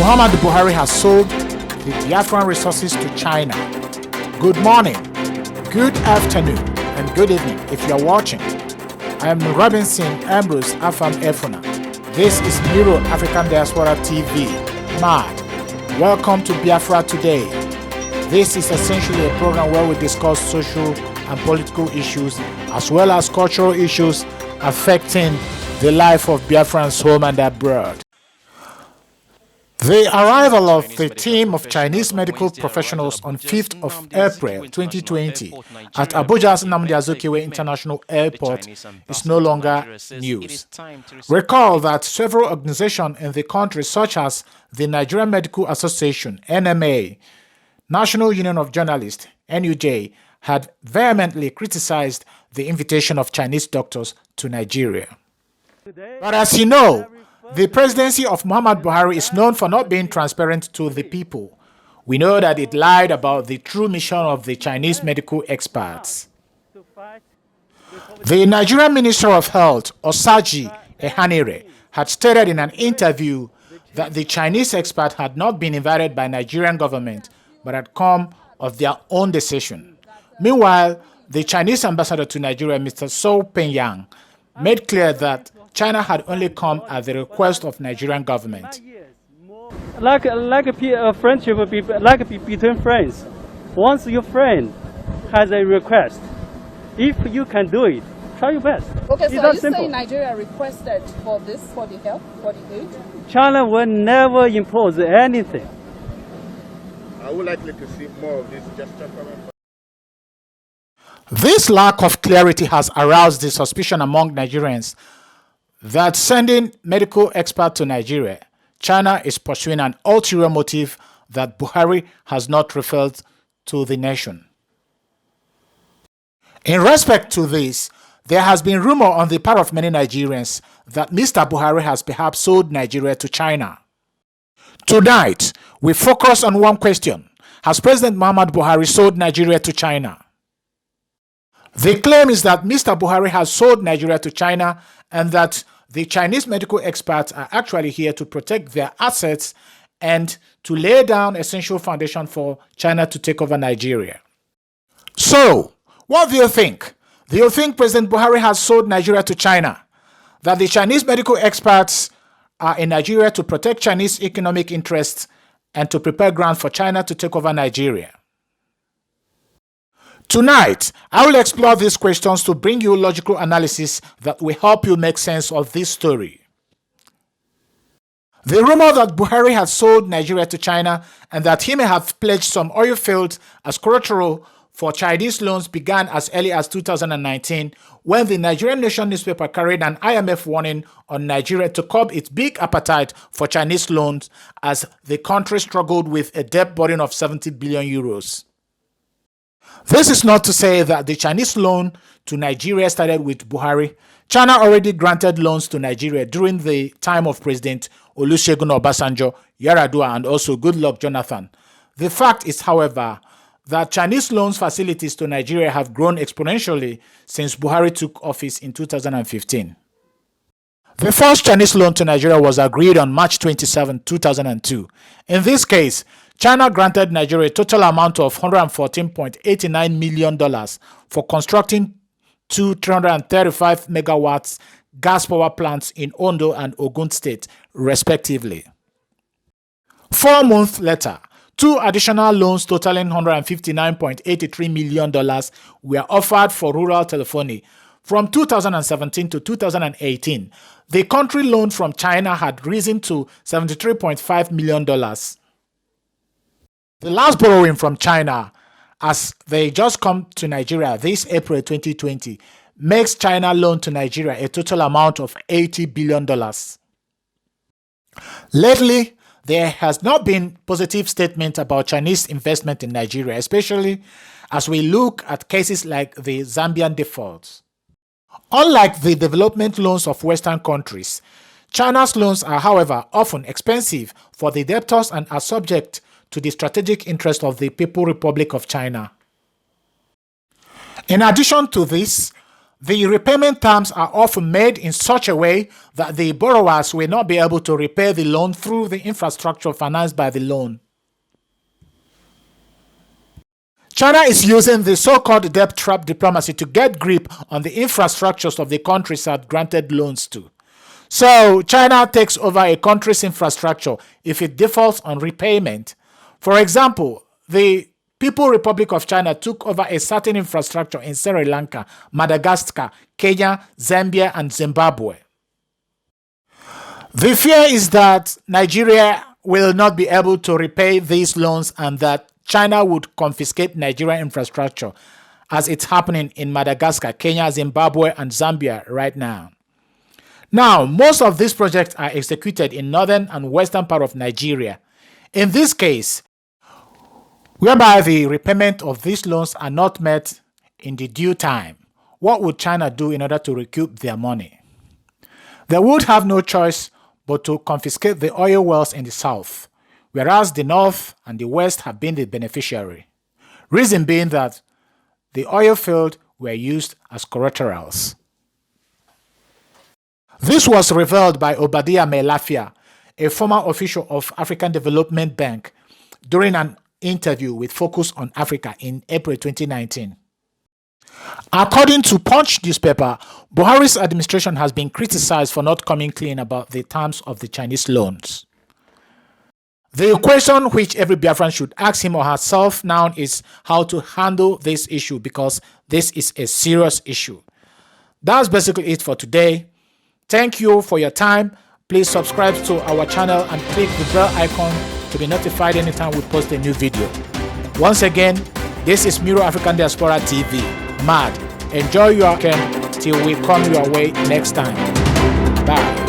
Muhammadu Buhari has sold the Biafran resources to China. Good morning, good afternoon, and good evening if you are watching. I am Robinson Ambrose Afam Efuna. This is Miro African Diaspora TV. MAD. Welcome to Biafra Today. This is essentially a program where we discuss social and political issues as well as cultural issues affecting the life of Biafrans home and abroad. The arrival of the team of Chinese medical professionals on 5th of April 2020 at Abuja's Nnamdi Azikiwe International Airport is no longer news. Recall that several organizations in the country such as the Nigerian Medical Association, NMA, National Union of Journalists, NUJ, had vehemently criticized the invitation of Chinese doctors to Nigeria. But as you know, the presidency of Muhammadu Buhari is known for not being transparent to the people. We know that it lied about the true mission of the Chinese medical experts. The Nigerian Minister of Health, Osaji Ehanire, had stated in an interview that the Chinese expert had not been invited by Nigerian government but had come of their own decision. Meanwhile, the Chinese ambassador to Nigeria, Mr. Zhou Penyang, made clear that China had only come at the request of Nigerian government. Like a friendship would be like between friends. Once your friend has a request, if you can do it, try your best. Okay, it's so are you simple. saying Nigeria requested for this, for the help, for the aid? China will never impose anything. Are we likely to see more of this gesture coming? This lack of clarity has aroused the suspicion among Nigerians that sending medical experts to Nigeria, China is pursuing an ulterior motive that Buhari has not revealed to the nation. In respect to this, there has been rumor on the part of many Nigerians that Mr. Buhari has perhaps sold Nigeria to China. Tonight, we focus on one question: has President Muhammadu Buhari sold Nigeria to China? The claim is that Mr. Buhari has sold Nigeria to China and that the Chinese medical experts are actually here to protect their assets and to lay down essential foundation for China to take over Nigeria. So, what do you think? Do you think President Buhari has sold Nigeria to China? That the Chinese medical experts are in Nigeria to protect Chinese economic interests and to prepare ground for China to take over Nigeria? Tonight, I will explore these questions to bring you logical analysis that will help you make sense of this story. The rumor that Buhari has sold Nigeria to China and that he may have pledged some oil fields as collateral for Chinese loans began as early as 2019 when the Nigerian Nation newspaper carried an IMF warning on Nigeria to curb its big appetite for Chinese loans as the country struggled with a debt burden of 70 billion euros. This is not to say that the Chinese loan to Nigeria started with Buhari. China already granted loans to Nigeria during the time of President Olusegun Obasanjo, Yar'Adua, and also Goodluck Jonathan. The fact is, however, that Chinese loans facilities to Nigeria have grown exponentially since Buhari took office in 2015. The first Chinese loan to Nigeria was agreed on March 27, 2002. In this case, China granted Nigeria a total amount of $114.89 million for constructing two 335 megawatts gas power plants in Ondo and Ogun State, respectively. 4 months later, two additional loans totaling $159.83 million were offered for rural telephony. From 2017 to 2018, the country loan from China had risen to $73.5 million. The last borrowing from China, as they just come to Nigeria this April 2020, makes China loan to Nigeria a total amount of $80 billion. Lately, there has not been positive statement about Chinese investment in Nigeria, especially as we look at cases like the Zambian defaults. Unlike the development loans of Western countries, China's loans are, however, often expensive for the debtors and are subject to the strategic interest of the People's Republic of China. In addition to this, The repayment terms are often made in such a way that the borrowers will not be able to repay the loan through the infrastructure financed by the loan. China is using the so-called debt trap diplomacy to get grip on the infrastructures of the countries that granted loans to. So China takes over a country's infrastructure if it defaults on repayment. For example, the People's Republic of China took over a certain infrastructure in Sri Lanka, Madagascar, Kenya, Zambia, and Zimbabwe. The fear is that Nigeria will not be able to repay these loans and that China would confiscate Nigerian infrastructure, as it's happening in Madagascar, Kenya, Zimbabwe, and Zambia right now. Now, most of these projects are executed in northern and western part of Nigeria. In this case, whereby the repayment of these loans are not met in the due time, what would China do in order to recoup their money? They would have no choice but to confiscate the oil wells in the south, whereas the north and the west have been the beneficiary. Reason being that the oil fields were used as collaterals. This was revealed by Obadiah Melafia, a former official of African Development Bank, during an interview with Focus on Africa in April 2019. According to Punch newspaper, Buhari's administration has been criticized for not coming clean about the terms of the Chinese loans. The question which every Biafran should ask him or herself now is how to handle this issue, because this is a serious issue. That's basically it for today. Thank you for your time. Please subscribe to our channel and click the bell icon to be notified anytime we post a new video. Once again, this is Miro African Diaspora TV. Mad. Enjoy your weekend till we come your way next time. Bye.